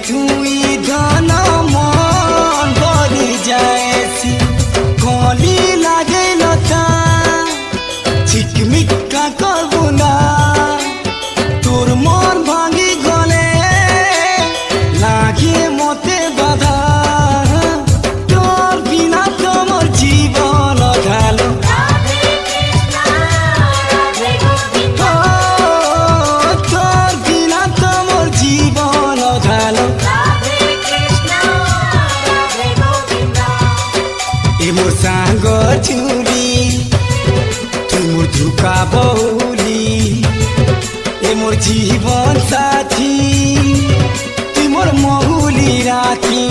তুই ধন মন ভরি যায়ছি কলি লাগে লতা ঝিকমিকা করবো না তোর মন ভাঙি গলে লাগে মতে বাধা তোর বিনা তোমার জীবন ঢালো তোর বিনা তোমার জীবন ঢালো এ মোর সাঙ্গ চুরি তুই মোর ধোকা বহুলি এ মোর জীবন সাথী তুই মোর মহুলি রাখি